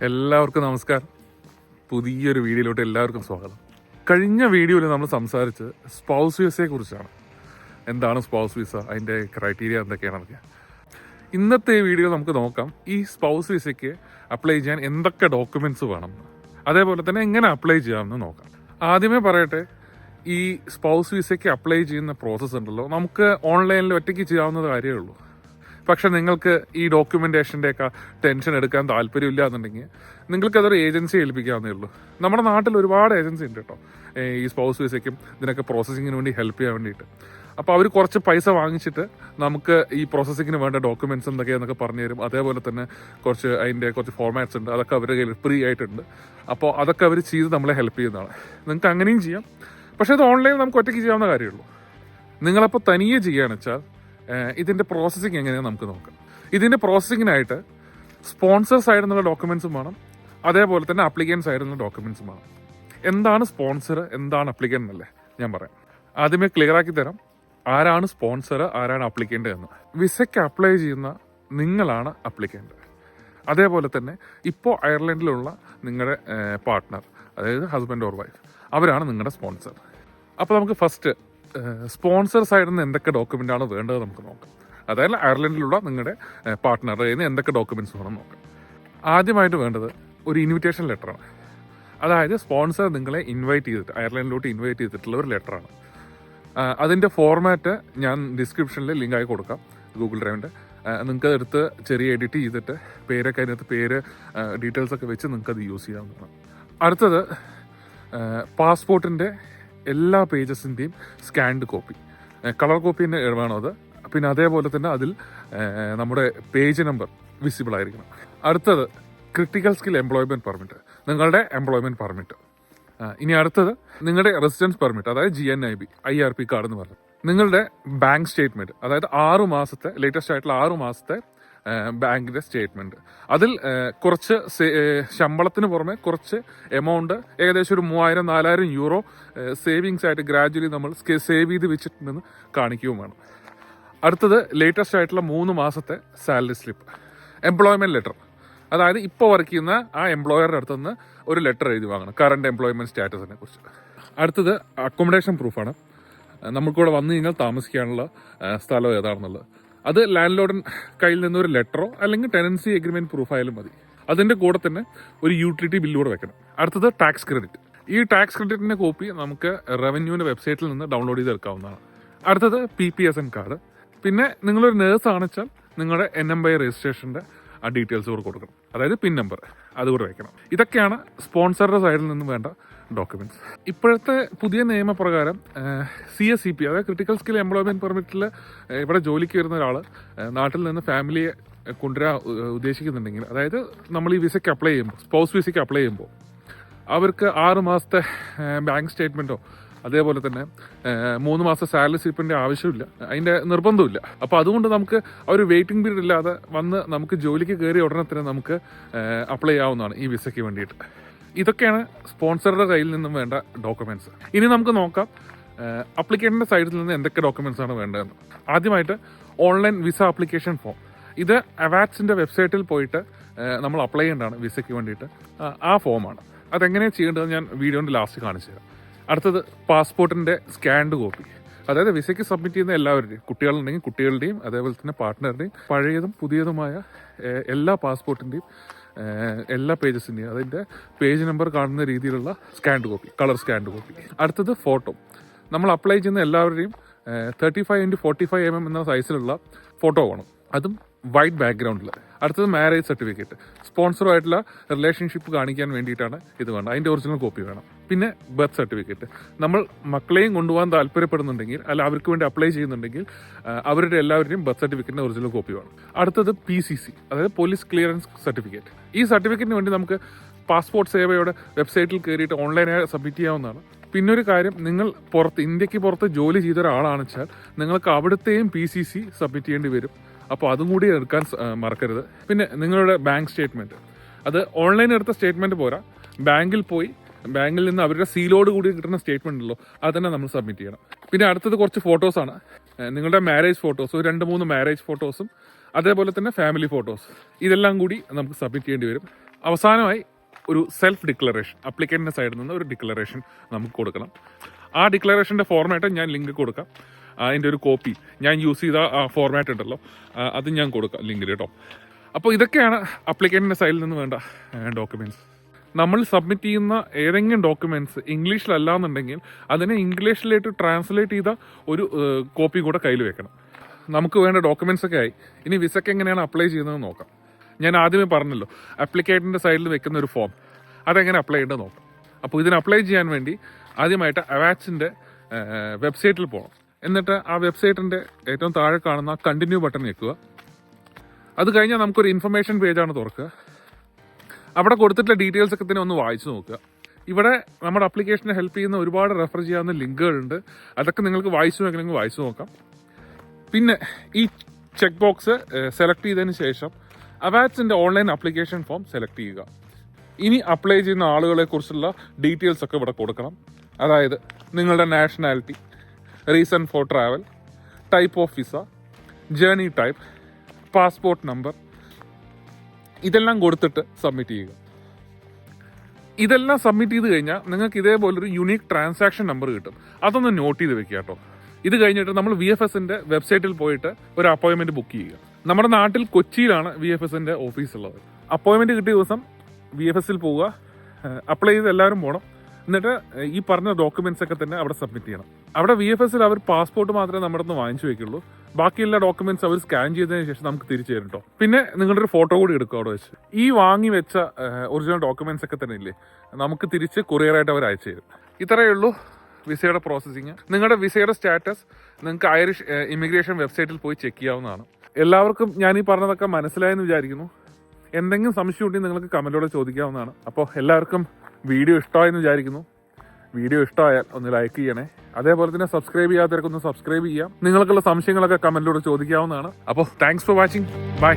എല്ലാവർക്കും നമസ്കാരം. പുതിയൊരു വീഡിയോയിലോട്ട് എല്ലാവർക്കും സ്വാഗതം. കഴിഞ്ഞ വീഡിയോയിൽ നമ്മൾ സംസാരിച്ച് സ്പൗസ് വിസയെ കുറിച്ചാണ്. എന്താണ് സ്പൗസ് വിസ, അതിൻ്റെ ക്രൈറ്റീരിയ എന്തൊക്കെയാണെന്നൊക്കെ. ഇന്നത്തെ വീഡിയോ നമുക്ക് നോക്കാം ഈ സ്പൗസ് വിസയ്ക്ക് അപ്ലൈ ചെയ്യാൻ എന്തൊക്കെ ഡോക്യുമെൻറ്റ്സ് വേണം, അതേപോലെ തന്നെ എങ്ങനെ അപ്ലൈ ചെയ്യാമെന്ന് നോക്കാം. ആദ്യമേ പറയട്ടെ, ഈ സ്പൗസ് വിസയ്ക്ക് അപ്ലൈ ചെയ്യുന്ന പ്രോസസ്സ് ഉണ്ടല്ലോ, നമുക്ക് ഓൺലൈനിൽ ഒറ്റയ്ക്ക് ചെയ്യാവുന്ന കാര്യമേ ഉള്ളൂ. പക്ഷെ നിങ്ങൾക്ക് ഈ ഡോക്യുമെൻറ്റേഷൻ്റെയൊക്കെ ടെൻഷൻ എടുക്കാൻ താല്പര്യമില്ല എന്നുണ്ടെങ്കിൽ നിങ്ങൾക്കതൊരു ഏജൻസി ഏൽപ്പിക്കാവുന്നേ ഉള്ളൂ. നമ്മുടെ നാട്ടിൽ ഒരുപാട് ഏജൻസി ഉണ്ട് കേട്ടോ, ഈ സ്പൗസ് വിസയ്ക്കും ഇതിനൊക്കെ പ്രോസസ്സിങ്ങിന് വേണ്ടി ഹെൽപ്പ് ചെയ്യാൻ വേണ്ടിയിട്ട്. അപ്പോൾ അവർ കുറച്ച് പൈസ വാങ്ങിച്ചിട്ട് നമുക്ക് ഈ പ്രോസസ്സിങ്ങിന് വേണ്ട ഡോക്യുമെൻറ്റ്സ് എന്തൊക്കെയാണെന്നൊക്കെ പറഞ്ഞു തരും. അതേപോലെ തന്നെ അതിൻ്റെ കുറച്ച് ഫോർമാറ്റ്സ് ഉണ്ട്, അതൊക്കെ അവരുടെ കയ്യിൽ ഫ്രീ ആയിട്ടുണ്ട്. അപ്പോൾ അതൊക്കെ അവർ ചെയ്ത് നമ്മളെ ഹെൽപ്പ് ചെയ്യുന്നതാണ്. നിങ്ങൾക്ക് അങ്ങനെയും ചെയ്യാം, പക്ഷേ ഇത് ഓൺലൈനിൽ നമുക്ക് ഒറ്റയ്ക്ക് ചെയ്യാവുന്ന കാര്യമുള്ളൂ. നിങ്ങളപ്പോൾ തനിയെ ചെയ്യുകയാണെന്ന് വെച്ചാൽ ഇതിൻ്റെ പ്രോസസ്സിങ് എങ്ങനെയാണെന്ന് നമുക്ക് നോക്കാം. ഇതിൻ്റെ പ്രോസസ്സിങ്ങിനായിട്ട് സ്പോൺസർ സൈഡിൽ നിന്നുള്ള ഡോക്യുമെൻറ്റ്സും വേണം, അതേപോലെ തന്നെ അപ്ലിക്കൻ്റ് സൈഡിൽ നിന്നുള്ള ഡോക്യുമെൻറ്റ്സും വേണം. എന്താണ് സ്പോൺസർ, എന്താണ് അപ്ലിക്കൻ്റ് എന്നല്ലേ ഞാൻ പറയാം. ആദ്യമേ ക്ലിയർ ആക്കി തരാം ആരാണ് സ്പോൺസർ, ആരാണ് അപ്ലിക്കൻ്റ് എന്ന്. വിസയ്ക്ക് അപ്ലൈ ചെയ്യുന്ന നിങ്ങളാണ് അപ്ലിക്കൻ്റ്. അതേപോലെ തന്നെ ഇപ്പോൾ അയർലൻഡിലുള്ള നിങ്ങളുടെ പാർട്ട്ണർ, അതായത് ഹസ്ബൻഡ് ഓർ വൈഫ്, അവരാണ് നിങ്ങളുടെ സ്പോൺസർ. അപ്പോൾ നമുക്ക് ഫസ്റ്റ് സ്പോൺസർ സൈഡിൽ നിന്ന് എന്തൊക്കെ ഡോക്യുമെൻ്റാണ് വേണ്ടത് നമുക്ക് നോക്കാം. അതായത് അയർലൻഡിലുള്ള നിങ്ങളുടെ പാർട്ട്ണറുടെ കയ്യിൽ നിന്ന് എന്തൊക്കെ ഡോക്യുമെൻറ്റ്സ് വേണം നോക്കാം. ആദ്യമായിട്ട് വേണ്ടത് ഒരു ഇൻവിറ്റേഷൻ ലെറ്ററാണ്. അതായത് സ്പോൺസർ നിങ്ങളെ ഇൻവൈറ്റ് ചെയ്തിട്ട് അയർലൻഡിലോട്ട് ഇൻവൈറ്റ് ചെയ്തിട്ടുള്ള ഒരു ലെറ്ററാണ്. അതിൻ്റെ ഫോർമാറ്റ് ഞാൻ ഡിസ്ക്രിപ്ഷനിൽ ലിങ്കായി കൊടുക്കാം, ഗൂഗിൾ ഡ്രൈവിൻ്റെ. നിങ്ങൾക്ക് അതെടുത്ത് ചെറിയ എഡിറ്റ് ചെയ്തിട്ട് പേരൊക്കെ അതിനകത്ത് ഡീറ്റെയിൽസൊക്കെ വെച്ച് നിങ്ങൾക്കത് യൂസ് ചെയ്യാവുന്നതാണ്. അടുത്തത് പാസ്പോർട്ടിൻ്റെ എല്ലാ പേജസിൻ്റെയും സ്കാൻഡ് കോപ്പി, കളർ കോപ്പി തന്നെ വേണം അത്. പിന്നെ അതേപോലെ തന്നെ അതിൽ നമ്മുടെ പേജ് നമ്പർ വിസിബിൾ ആയിരിക്കണം. അടുത്തത് ക്രിട്ടിക്കൽ സ്കിൽ എംപ്ലോയ്മെൻറ്റ് പെർമിറ്റ്, നിങ്ങളുടെ എംപ്ലോയ്മെൻറ്റ് പെർമിറ്റ്. ഇനി അടുത്തത് നിങ്ങളുടെ റെസിഡൻസ് പെർമിറ്റ്, അതായത് GNIB IRP കാർഡ് എന്ന് പറഞ്ഞു. നിങ്ങളുടെ ബാങ്ക് സ്റ്റേറ്റ്മെൻറ്റ്, അതായത് 6 മാസത്തെ ലേറ്റസ്റ്റ് ആയിട്ടുള്ള 6 മാസത്തെ ബാങ്കിൻ്റെ സ്റ്റേറ്റ്മെൻറ്റ്. അതിൽ കുറച്ച് ശമ്പളത്തിന് പുറമെ കുറച്ച് എമൗണ്ട്, ഏകദേശം ഒരു 3000-4000 യൂറോ സേവിങ്സ് ആയിട്ട് ഗ്രാജുവലി നമ്മൾ സേവ് ചെയ്ത് വെച്ചിട്ടുണ്ടെന്ന് കാണിക്കുകയും വേണം. അടുത്തത് ലേറ്റസ്റ്റ് ആയിട്ടുള്ള 3 മാസത്തെ സാലറി സ്ലിപ്പ്, എംപ്ലോയ്മെൻറ്റ് ലെറ്റർ, അതായത് ഇപ്പോൾ വർക്ക് ചെയ്യുന്ന ആ എംപ്ലോയറുടെ അടുത്തുനിന്ന് ഒരു ലെറ്റർ എഴുതി വാങ്ങണം കറണ്ട് എംപ്ലോയ്മെൻറ്റ് സ്റ്റാറ്റസിനെ കുറിച്ച്. അടുത്തത് അക്കോമഡേഷൻ പ്രൂഫാണ്, നമുക്കിവിടെ വന്നു കഴിഞ്ഞാൽ താമസിക്കാനുള്ള സ്ഥലം ഏതാണെന്നുള്ളത്. അത് ലാൻഡ് ലോർഡിൻ കയ്യിൽ നിന്നൊരു ലെറ്ററോ അല്ലെങ്കിൽ ടെനൻസി എഗ്രിമെൻറ്റ് പ്രൂഫായാലും മതി. അതിൻ്റെ കൂടെ തന്നെ ഒരു യൂട്ടിലിറ്റി ബില്ലൂടെ വെക്കണം. അടുത്തത് ടാക്സ് ക്രെഡിറ്റ്. ഈ ടാക്സ് ക്രെഡിറ്റിൻ്റെ കോപ്പി നമുക്ക് റവന്യൂവിൻ്റെ വെബ്സൈറ്റിൽ നിന്ന് ഡൗൺലോഡ് ചെയ്തെടുക്കാവുന്നതാണ്. അടുത്തത് PPSN കാർഡ്. പിന്നെ നിങ്ങളൊരു നേഴ്സാണെന്ന് വെച്ചാൽ നിങ്ങളുടെ NMBI രജിസ്ട്രേഷൻ്റെ ആ ഡീറ്റെയിൽസ് കൂടെ കൊടുക്കണം, അതായത് PIN നമ്പർ അതുകൂടെ വയ്ക്കണം. ഇതൊക്കെയാണ് സ്പോൺസറുടെ സൈഡിൽ നിന്നും വേണ്ട ഡോക്യുമെൻറ്റ്സ്. ഇപ്പോഴത്തെ പുതിയ നിയമപ്രകാരം CSCP, അതായത് ക്രിട്ടിക്കൽ സ്കിൽ എംപ്ലോയ്മെൻറ്റ് പെർമിറ്റിൽ ഇവിടെ ജോലിക്ക് വരുന്ന ഒരാൾ നാട്ടിൽ നിന്ന് ഫാമിലിയെ കൊണ്ടുവരാൻ ഉദ്ദേശിക്കുന്നുണ്ടെങ്കിൽ, അതായത് നമ്മൾ ഈ വിസയ്ക്ക് അപ്ലൈ ചെയ്യുമ്പോൾ, സ്പൗസ് വിസയ്ക്ക് അപ്ലൈ ചെയ്യുമ്പോൾ അവർക്ക് 6 മാസത്തെ ബാങ്ക് സ്റ്റേറ്റ്മെൻറ്റോ അതേപോലെ തന്നെ 3 മാസം സാലറി സ്ലിപ്പിൻ്റെ ആവശ്യമില്ല, അതിൻ്റെ നിർബന്ധമില്ല. അപ്പോൾ അതുകൊണ്ട് നമുക്ക് ആ ഒരു വെയിറ്റിംഗ് പീരീഡ് ഇല്ലാതെ വന്ന് നമുക്ക് ജോലിക്ക് കയറിയ ഉടനെ തന്നെ നമുക്ക് അപ്ലൈ ചെയ്യാവുന്നതാണ് ഈ വിസയ്ക്ക് വേണ്ടിയിട്ട്. ഇതൊക്കെയാണ് സ്പോൺസറുടെ കയ്യിൽ നിന്നും വേണ്ട ഡോക്യുമെൻറ്റ്സ്. ഇനി നമുക്ക് നോക്കാം അപ്ലിക്കൻ്റിൻ്റെ സൈഡിൽ നിന്ന് എന്തൊക്കെ ഡോക്യുമെൻറ്റ്സ് ആണ് വേണ്ടതെന്ന്. ആദ്യമായിട്ട് ഓൺലൈൻ വിസ ആപ്ലിക്കേഷൻ ഫോം. ഇത് അവാറ്റ്സിൻ്റെ വെബ്സൈറ്റിൽ പോയിട്ട് നമ്മൾ അപ്ലൈ ചെയ്യേണ്ടതാണ് വിസയ്ക്ക് വേണ്ടിയിട്ട്. ആ ഫോമാണ്. അതെങ്ങനെയാണ് ചെയ്യേണ്ടതെന്ന് ഞാൻ വീഡിയോൻ്റെ ലാസ്റ്റ് കാണിച്ചു തരാം. അടുത്തത് പാസ്പോർട്ടിൻ്റെ സ്കാൻഡ് കോപ്പി, അതായത് വിസയ്ക്ക് സബ്മിറ്റ് ചെയ്യുന്ന എല്ലാവരുടെയും, കുട്ടികളുണ്ടെങ്കിൽ കുട്ടികളുടെയും അതേപോലെ തന്നെ പാർട്ട്ണറുടെയും പഴയതും പുതിയതുമായ എല്ലാ പാസ്പോർട്ടിൻ്റെയും എല്ലാ പേജസിൻ്റെയും അതിൻ്റെ പേജ് നമ്പർ കാണുന്ന രീതിയിലുള്ള scanned copy, colour scanned copy. അടുത്തത് ഫോട്ടോ. നമ്മൾ അപ്ലൈ ചെയ്യുന്ന എല്ലാവരുടെയും 35x45 mm എന്ന സൈസിലുള്ള ഫോട്ടോ വേണം, അതും വൈറ്റ് ബാക്ക്ഗ്രൗണ്ടിൽ. അടുത്തത് മാരേജ് സർട്ടിഫിക്കറ്റ്, സ്പോൺസറുമായിട്ടുള്ള റിലേഷൻഷിപ്പ് കാണിക്കാൻ വേണ്ടിയിട്ടാണ് ഇത് വേണം, അതിൻ്റെ ഒറിജിനൽ കോപ്പി വേണം. പിന്നെ ബർത്ത് സർട്ടിഫിക്കറ്റ്, നമ്മൾ മക്കളെയും കൊണ്ടുപോകാൻ താല്പര്യപ്പെടുന്നുണ്ടെങ്കിൽ അല്ല അവർക്ക് വേണ്ടി അപ്ലൈ ചെയ്യുന്നുണ്ടെങ്കിൽ അവരുടെ എല്ലാവരുടെയും ബർത്ത് സർട്ടിഫിക്കറ്റിൻ്റെ ഒറിജിനൽ കോപ്പി വേണം. അടുത്തത് PCC, അതായത് പോലീസ് ക്ലിയറൻസ് സർട്ടിഫിക്കറ്റ്. ഈ സർട്ടിഫിക്കറ്റിന് വേണ്ടി നമുക്ക് പാസ്പോർട്ട് സേവയുടെ വെബ്സൈറ്റിൽ കയറിയിട്ട് ഓൺലൈനായി സബ്മിറ്റ് ചെയ്യാവുന്നതാണ്. പിന്നൊരു കാര്യം, നിങ്ങൾ ഇന്ത്യക്ക് പുറത്ത് ജോലി ചെയ്ത ഒരാളാണെന്ന് വെച്ചാൽ നിങ്ങൾക്ക് അവിടുത്തെയും PCC സബ്മിറ്റ് ചെയ്യേണ്ടി വരും. അപ്പോൾ അതും കൂടി എടുക്കാൻ മറക്കരുത്. പിന്നെ നിങ്ങളുടെ ബാങ്ക് സ്റ്റേറ്റ്മെൻറ്റ്, അത് ഓൺലൈൻ എടുത്ത സ്റ്റേറ്റ്മെൻറ്റ് പോരാ, ബാങ്കിൽ നിന്ന് അവരുടെ സീലോട് കൂടി കിട്ടുന്ന സ്റ്റേറ്റ്മെൻ്റ് ഉള്ളൂ, അത് തന്നെ നമ്മൾ സബ്മിറ്റ് ചെയ്യണം. പിന്നെ അടുത്തത് കുറച്ച് ഫോട്ടോസാണ്. നിങ്ങളുടെ മാരേജ് ഫോട്ടോസ്, 2-3 മാരേജ് ഫോട്ടോസും അതേപോലെ തന്നെ ഫാമിലി ഫോട്ടോസ്, ഇതെല്ലാം കൂടി നമുക്ക് സബ്മിറ്റ് ചെയ്യേണ്ടി വരും. അവസാനമായി ഒരു സെൽഫ് ഡിക്ലറേഷൻ, അപ്ലിക്കൻറ്റിൻ്റെ സൈഡിൽ നിന്ന് ഒരു ഡിക്ലറേഷൻ നമുക്ക് കൊടുക്കണം. ആ ഡിക്ലറേഷൻ്റെ ഫോർമാറ്റ് ഞാൻ ലിങ്ക് കൊടുക്കാം. അതിൻ്റെ ഒരു കോപ്പി ഞാൻ യൂസ് ചെയ്ത ആ ഫോർമാറ്റ് ഉണ്ടല്ലോ, അത് ഞാൻ കൊടുക്കാം ലിങ്കിൽ കേട്ടോ. അപ്പോൾ ഇതൊക്കെയാണ് അപ്ലിക്കൻറ്റിൻ്റെ സൈഡിൽ നിന്ന് വേണ്ട ഡോക്യുമെൻറ്റ്സ്. നമ്മൾ സബ്മിറ്റ് ചെയ്യുന്ന ഏതെങ്കിലും ഡോക്യുമെൻറ്റ്സ് ഇംഗ്ലീഷിലല്ല എന്നുണ്ടെങ്കിൽ അതിനെ ഇംഗ്ലീഷിലേക്ക് ട്രാൻസ്ലേറ്റ് ചെയ്ത ഒരു കോപ്പി കൂടെ കയ്യിൽ വെക്കണം. നമുക്ക് വേണ്ട ഡോക്യുമെൻറ്റ്സ് ഒക്കെ ആയി. ഇനി വിസയ്ക്ക് എങ്ങനെയാണ് അപ്ലൈ ചെയ്യുന്നതെന്ന് നോക്കാം. ഞാൻ ആദ്യമേ പറഞ്ഞല്ലോ, അപ്ലിക്കേറ്ററിൻ്റെ സൈഡിൽ വെക്കുന്ന ഒരു ഫോം, അതെങ്ങനെ അപ്ലൈ ചെയ്യേണ്ടത് നോക്കാം. അപ്പോൾ ഇതിന് അപ്ലൈ ചെയ്യാൻ വേണ്ടി ആദ്യമായിട്ട് അവാച്ചിൻ്റെ വെബ്സൈറ്റിൽ പോകണം. എന്നിട്ട് ആ വെബ്സൈറ്റിൻ്റെ ഏറ്റവും താഴെ കാണുന്ന കണ്ടിന്യൂ ബട്ടൺ ഞെക്കുക. അത് കഴിഞ്ഞാൽ നമുക്കൊരു ഇൻഫർമേഷൻ പേജാണ് തുറക്കുക. അവിടെ കൊടുത്തിട്ടുള്ള ഡീറ്റെയിൽസ് ഒക്കെ തന്നെ ഒന്ന് വായിച്ചു നോക്കുക. ഇവിടെ നമ്മുടെ അപ്ലിക്കേഷനെ ഹെൽപ്പ് ചെയ്യുന്ന ഒരുപാട് റെഫർ ചെയ്യാവുന്ന ലിങ്കുകളുണ്ട്. അതൊക്കെ നിങ്ങൾക്ക് വായിച്ചു നോക്കണമെങ്കിൽ വായിച്ചു നോക്കാം. പിന്നെ ഈ ചെക്ക് ബോക്സ് സെലക്ട് ചെയ്തതിന് ശേഷം അവാച്ചിൻ്റെ ഓൺലൈൻ അപ്ലിക്കേഷൻ ഫോം സെലക്ട് ചെയ്യുക. ഇനി അപ്ലൈ ചെയ്യുന്ന ആളുകളെ കുറിച്ചുള്ള ഡീറ്റെയിൽസ് ഒക്കെ ഇവിടെ കൊടുക്കണം. അതായത് നിങ്ങളുടെ nationality, reason for travel, type of visa, journey type, passport number, ഇതെല്ലാം കൊടുത്തിട്ട് സബ്മിറ്റ് ചെയ്യുക. ഇതെല്ലാം സബ്മിറ്റ് ചെയ്ത് കഴിഞ്ഞാൽ നിങ്ങൾക്ക് ഇതേപോലൊരു യുണീക്ക് ട്രാൻസാക്ഷൻ നമ്പർ കിട്ടും. അതൊന്ന് നോട്ട് ചെയ്ത് വെക്കുക കേട്ടോ. ഇത് കഴിഞ്ഞിട്ട് നമ്മൾ VFSൻ്റെ വെബ്സൈറ്റിൽ പോയിട്ട് ഒരു അപ്പോയിൻമെൻറ്റ് ബുക്ക് ചെയ്യുക. നമ്മുടെ നാട്ടിൽ കൊച്ചിയിലാണ് VFSൻ്റെ ഓഫീസ് ഉള്ളത്. അപ്പോയിൻമെൻറ്റ് കിട്ടിയ ദിവസം VFSൽ പോവുക, അപ്ലൈ ചെയ്ത് എല്ലാവരും പോകണം. എന്നിട്ട് ഈ പറഞ്ഞ ഡോക്യുമെൻറ്റ്സ് ഒക്കെ തന്നെ അവിടെ സബ്മിറ്റ് ചെയ്യണം. അവിടെ VFSൽ അവർ പാസ്പോർട്ട് മാത്രമേ നമ്മുടെ നിന്ന് വാങ്ങിച്ചു വയ്ക്കുള്ളൂ. ബാക്കിയുള്ള ഡോക്യുമെൻറ്റ്സ് അവർ സ്കാൻ ചെയ്തതിന് ശേഷം നമുക്ക് തിരിച്ചു തരും കേട്ടോ. പിന്നെ നിങ്ങളുടെ ഒരു ഫോട്ടോ കൂടി എടുക്കുക അവിടെ വെച്ച്. ഈ വാങ്ങി വെച്ച ഒറിജിനൽ ഡോക്യുമെൻറ്റ്സ് ഒക്കെ തന്നെ ഇല്ലേ, നമുക്ക് തിരിച്ച് കൊറിയറായിട്ട് അവർ അയച്ചു തരും. ഇത്രയേ ഉള്ളൂ വിസയുടെ പ്രോസസ്സിങ്. നിങ്ങളുടെ വിസയുടെ സ്റ്റാറ്റസ് നിങ്ങൾക്ക് ഐറിഷ് ഇമിഗ്രേഷൻ വെബ്സൈറ്റിൽ പോയി ചെക്ക് ചെയ്യാവുന്നതാണ്. എല്ലാവർക്കും ഞാൻ ഈ പറഞ്ഞതൊക്കെ മനസ്സിലായെന്ന് വിചാരിക്കുന്നു. എന്തെങ്കിലും സംശയം ഉണ്ടെങ്കിൽ നിങ്ങൾക്ക് കമൻറ്റിലൂടെ ചോദിക്കാവുന്നതാണ്. അപ്പോൾ എല്ലാവർക്കും വീഡിയോ ഇഷ്ടമായെന്ന് വിചാരിക്കുന്നു. വീഡിയോ ഇഷ്ടമായാൽ ഒന്ന് ലൈക്ക് ചെയ്യണേ. അതേപോലെ തന്നെ സബ്സ്ക്രൈബ് ചെയ്യാത്തവർക്കൊന്ന് സബ്സ്ക്രൈബ് ചെയ്യാം. നിങ്ങൾക്കുള്ള സംശയങ്ങളൊക്കെ കമൻറ്റിലൂടെ ചോദിക്കാവുന്നതാണ്. അപ്പോൾ താങ്ക്സ് ഫോർ വാച്ചിങ്. ബൈ.